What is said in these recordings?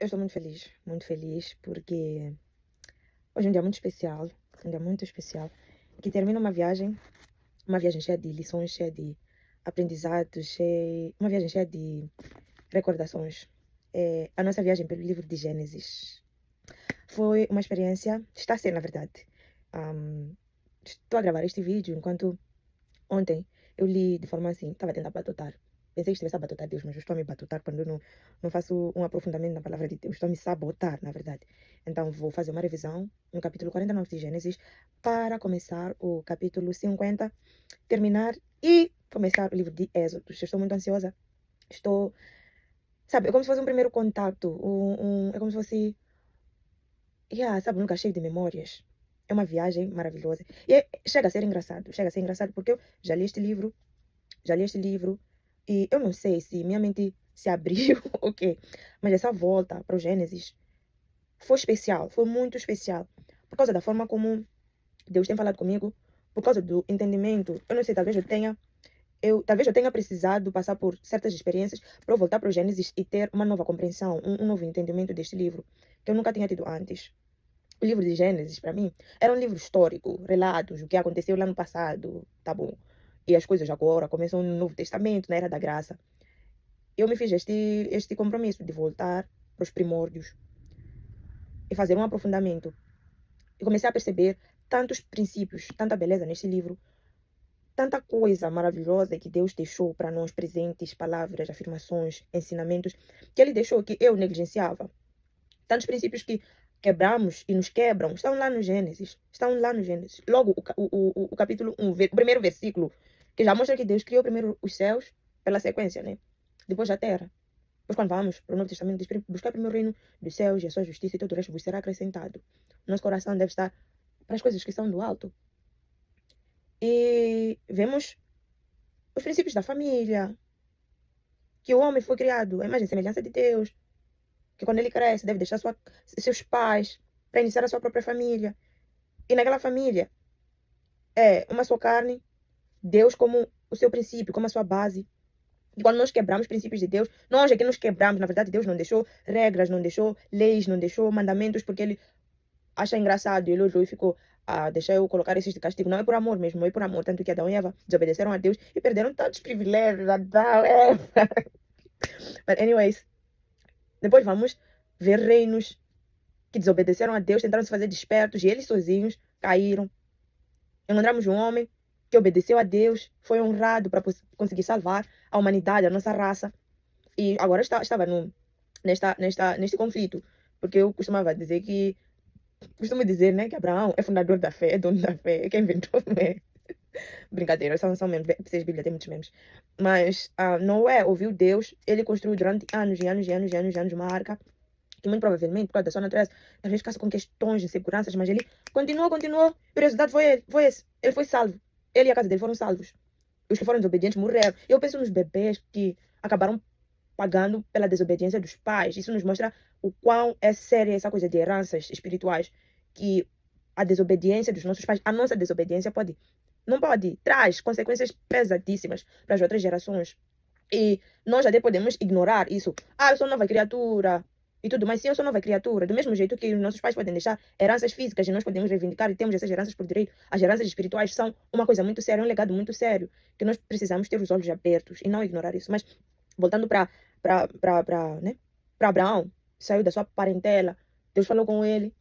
Eu estou muito feliz, porque hoje é um dia muito especial, um dia muito especial, que termina uma viagem cheia de lições, cheia de aprendizados, uma viagem cheia de recordações. É a nossa viagem pelo livro de Gênesis. Foi uma experiência, está a ser, na verdade. Ahm, Estou a gravar este vídeo enquanto ontem eu li de forma assim, estava a tentar batutar. Pensei que estivesse a batutar Deus, mas eu estou a me batutar quando eu não faço um aprofundamento na palavra de Deus. Estou a me sabotar, na verdade. Então vou fazer uma revisão no capítulo 49 de Gênesis para começar o capítulo 50, terminar e começar o livro de Êxodo. Eu estou muito ansiosa. Estou, sabe, é como se fosse um primeiro contato. É como se fosse, sabe, um lugar cheio de memórias. É uma viagem maravilhosa. Chega a ser engraçado. Chega a ser engraçado porque eu já li este livro e eu não sei se minha mente se abriu ou quê, mas essa volta para o Gênesis foi especial, foi muito especial, por causa da forma como Deus tem falado comigo, por causa do entendimento. Eu não sei, talvez eu tenha precisado passar por certas experiências para eu voltar para o Gênesis e ter uma nova compreensão, um novo entendimento deste livro, que eu nunca tinha tido antes. O livro de Gênesis, para mim, era um livro histórico, relatos, o que aconteceu lá no passado, tá bom. E as coisas agora começam no Novo Testamento, na Era da Graça. Eu me fiz este compromisso de voltar para os primórdios e fazer um aprofundamento. E comecei a perceber tantos princípios, tanta beleza neste livro, tanta coisa maravilhosa que Deus deixou para nós, presentes, palavras, afirmações, ensinamentos, que Ele deixou que eu negligenciava. Tantos princípios que quebramos e nos quebram estão lá no Gênesis. Estão lá no Gênesis. Logo, o capítulo 1, o primeiro versículo, que já mostra que Deus criou primeiro os céus, pela sequência, né? Depois a terra. Depois, quando vamos para o Novo Testamento, diz buscar primeiro o reino dos céus e a sua justiça, e todo o resto vos será acrescentado. Nosso coração deve estar para as coisas que são do alto. E vemos os princípios da família, que o homem foi criado à imagem e semelhança de Deus, que quando ele cresce deve deixar seus pais para iniciar a sua própria família. E naquela família é uma só carne, Deus como o seu princípio, como a sua base. E quando nós quebramos os princípios de Deus, nós é que nos quebramos. Na verdade, Deus não deixou regras, não deixou leis, não deixou mandamentos, porque Ele acha engraçado. Ele olhou e ficou, deixa eu colocar esses de castigo. Não é por amor mesmo, não é por amor. Tanto que Adão e Eva desobedeceram a Deus e perderam tantos privilégios. Adão, Eva. But anyways, depois vamos ver reinos que desobedeceram a Deus, tentaram se fazer despertos e eles sozinhos caíram. Encontramos um homem que obedeceu a Deus, foi honrado para conseguir salvar a humanidade, a nossa raça. E agora estava neste conflito. Porque eu costumo dizer, né, que Abraão é fundador da fé, é dono da fé, é quem inventou, né? Brincadeira, são memes, vocês Bíblia tem muitos memes. Mas Noé ouviu Deus, ele construiu durante anos e anos e anos e anos e anos uma arca, que muito provavelmente, por causa da sua natureza, talvez ficasse com questões de inseguranças, mas ele continuou, e o resultado foi esse. Ele foi salvo. Ele e a casa dele foram salvos. Os que foram desobedientes morreram. Eu penso nos bebês que acabaram pagando pela desobediência dos pais. Isso nos mostra o quão é séria essa coisa de heranças espirituais, que a desobediência dos nossos pais, a nossa desobediência não pode, traz consequências pesadíssimas para as outras gerações. E nós até podemos ignorar isso. Eu sou nova criatura e tudo, mas sim, eu sou nova criatura. Do mesmo jeito que os nossos pais podem deixar heranças físicas e nós podemos reivindicar e temos essas heranças por direito, as heranças espirituais são uma coisa muito séria, um legado muito sério, que nós precisamos ter os olhos abertos e não ignorar isso. Mas voltando né, para Abraão, saiu da sua parentela, Deus falou com ele,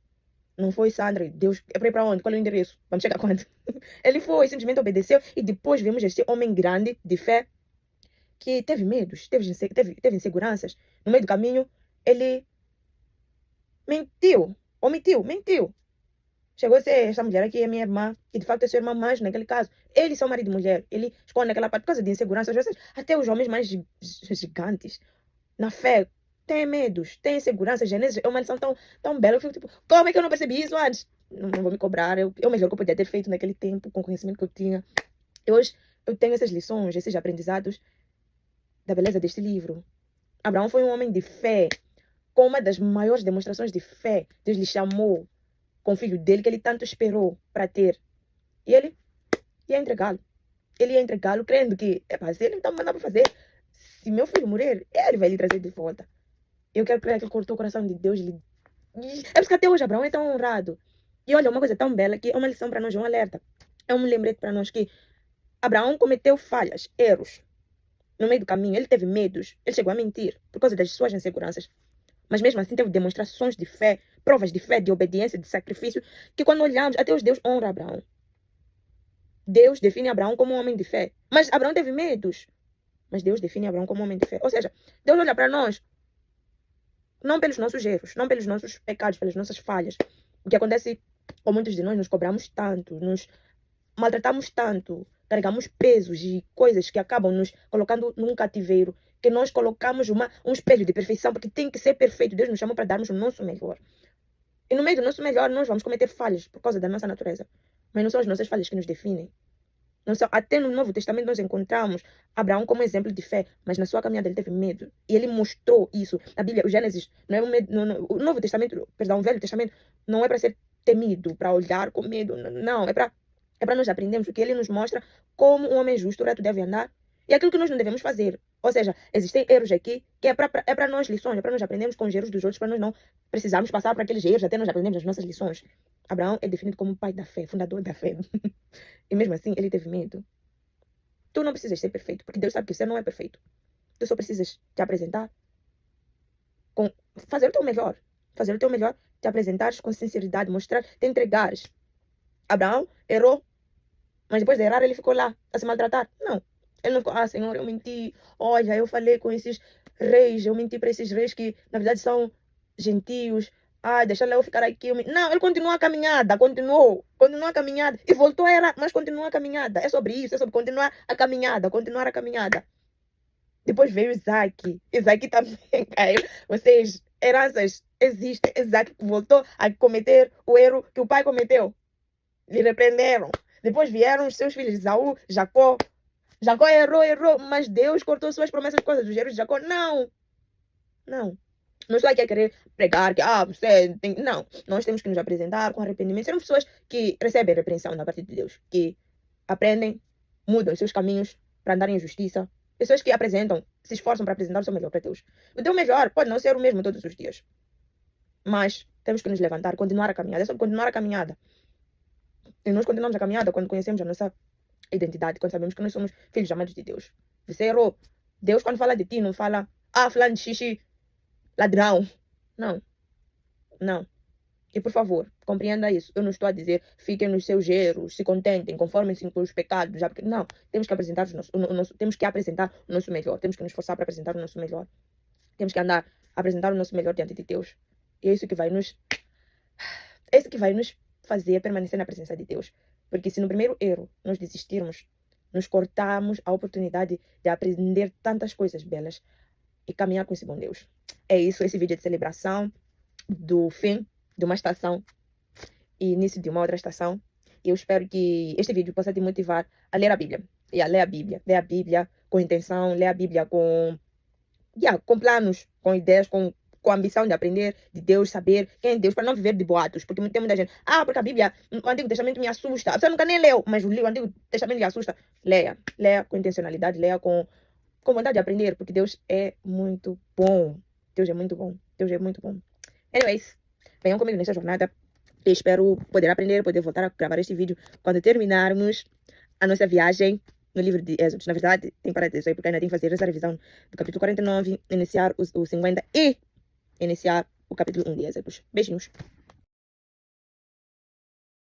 não foi Sandra, Deus, é para ir para onde? Qual é o endereço? Vamos chegar quando? Ele foi, simplesmente obedeceu e depois vimos este homem grande de fé que teve medos, teve inseguranças. No meio do caminho, ele mentiu. Chegou a ser essa mulher aqui, é minha irmã, que de facto é sua irmã mais naquele caso. Eles são marido e mulher. Ele esconde aquela parte por causa de insegurança. Às vezes, até os homens mais gigantes, na fé, têm medos, têm inseguranças. Gênesis é uma lição tão bela. Eu fico tipo, como é que eu não percebi isso antes? Não vou me cobrar. É o melhor que eu podia ter feito naquele tempo, com o conhecimento que eu tinha. E hoje eu tenho essas lições, esses aprendizados da beleza deste livro. Abraão foi um homem de fé, com uma das maiores demonstrações de fé. Deus lhe chamou com o filho dele que ele tanto esperou para ter. E ele ia entregá-lo. Ele ia entregá-lo crendo que, se ele então mandar para fazer, se meu filho morrer, ele vai lhe trazer de volta. Eu quero crer que ele cortou o coração de Deus. É por isso que até hoje Abraão é tão honrado. E olha, uma coisa tão bela que é uma lição para nós, um alerta. É um lembrete para nós que Abraão cometeu falhas, erros. No meio do caminho, ele teve medos, ele chegou a mentir por causa das suas inseguranças. Mas mesmo assim teve demonstrações de fé, provas de fé, de obediência, de sacrifício, que quando olhamos, até os Deus honra Abraão. Deus define Abraão como um homem de fé. Mas Abraão teve medos. Mas Deus define Abraão como um homem de fé. Ou seja, Deus olha para nós não pelos nossos erros, não pelos nossos pecados, pelas nossas falhas. O que acontece com muitos de nós, nos cobramos tanto, nos maltratamos tanto, carregamos pesos e coisas que acabam nos colocando num cativeiro, que nós colocamos um espelho de perfeição, porque tem que ser perfeito. Deus nos chamou para darmos o nosso melhor. E no meio do nosso melhor, nós vamos cometer falhas por causa da nossa natureza. Mas não são as nossas falhas que nos definem. Não são, até no Novo Testamento nós encontramos Abraão como exemplo de fé, mas na sua caminhada ele teve medo. E ele mostrou isso. A Bíblia, o Gênesis, não é um medo, o Novo Testamento, perdão, o Velho Testamento, não é para ser temido, para olhar com medo. Não, é para nós aprendermos, porque ele nos mostra como um homem justo, reto deve andar. E aquilo que nós não devemos fazer. Ou seja, existem erros aqui que é para nós lições, é para nós aprendermos com os erros dos outros, para nós não precisarmos passar por aqueles erros, até nós aprendemos as nossas lições. Abraão é definido como o pai da fé, fundador da fé. E mesmo assim, ele teve medo. Tu não precisas ser perfeito, porque Deus sabe que você não é perfeito. Tu só precisas te apresentar com... fazer o teu melhor. Fazer o teu melhor, te apresentares com sinceridade, mostrar, te entregares. Abraão errou, mas depois de errar ele ficou lá a se maltratar. Não. Ele não ficou, Senhor, eu menti. Olha, eu falei com esses reis, eu menti para esses reis que na verdade são gentios. Deixa eu ficar aqui. Não, ele continuou a caminhada, continuou a caminhada. E voltou a errar, mas continuou a caminhada. É sobre isso, é sobre continuar a caminhada, continuar a caminhada. Depois veio Isaac. Isaac também caiu. Vocês, heranças existem. Isaac voltou a cometer o erro que o pai cometeu. Lhe repreenderam. Depois vieram os seus filhos, Esaú, Jacó. Jacó errou, mas Deus cortou suas promessas por causa dos erros de Jacó. Não. Não estou aqui a querer pregar que, você tem... Não, nós temos que nos apresentar com arrependimento. Sermos pessoas que recebem repreensão da parte de Deus, que aprendem, mudam os seus caminhos para andarem em justiça. Pessoas que apresentam, se esforçam para apresentar o seu melhor para Deus. O teu melhor pode não ser o mesmo todos os dias, mas temos que nos levantar, continuar a caminhada. É sobre continuar a caminhada. E nós continuamos a caminhada quando conhecemos a nossa identidade, quando sabemos que nós somos filhos amados de Deus. Você errou. Deus, quando fala de ti, não fala, fulano de xixi, ladrão. Não. E por favor, compreenda isso. Eu não estou a dizer fiquem nos seus erros, se contentem, conformem-se com os pecados. Não, temos que apresentar temos que apresentar o nosso melhor. Temos que nos esforçar para apresentar o nosso melhor. Temos que andar a apresentar o nosso melhor diante de Deus. E é isso que vai nos fazer permanecer na presença de Deus. Porque se no primeiro erro nós desistirmos, nos cortamos a oportunidade de aprender tantas coisas belas e caminhar com esse bom Deus. É isso, esse vídeo é de celebração do fim de uma estação e início de uma outra estação. E eu espero que este vídeo possa te motivar a ler a Bíblia. E a ler a Bíblia. Ler a Bíblia com intenção, ler a Bíblia com planos, com ideias, com a ambição de aprender de Deus, saber quem é Deus, para não viver de boatos. Porque tem muita gente, porque a Bíblia, o Antigo Testamento me assusta. A pessoa nunca nem leu, mas o Antigo Testamento lhe assusta. Leia com intencionalidade, leia com vontade de aprender, porque Deus é muito bom. Deus é muito bom. Anyways, venham comigo nesta jornada. Eu espero poder aprender, poder voltar a gravar este vídeo quando terminarmos a nossa viagem no livro de Êxodo. Na verdade, tem parênteses aí, porque ainda tem que fazer essa revisão do capítulo 49, iniciar o 50 e iniciar o capítulo 1 de Êxodo. Beijinhos.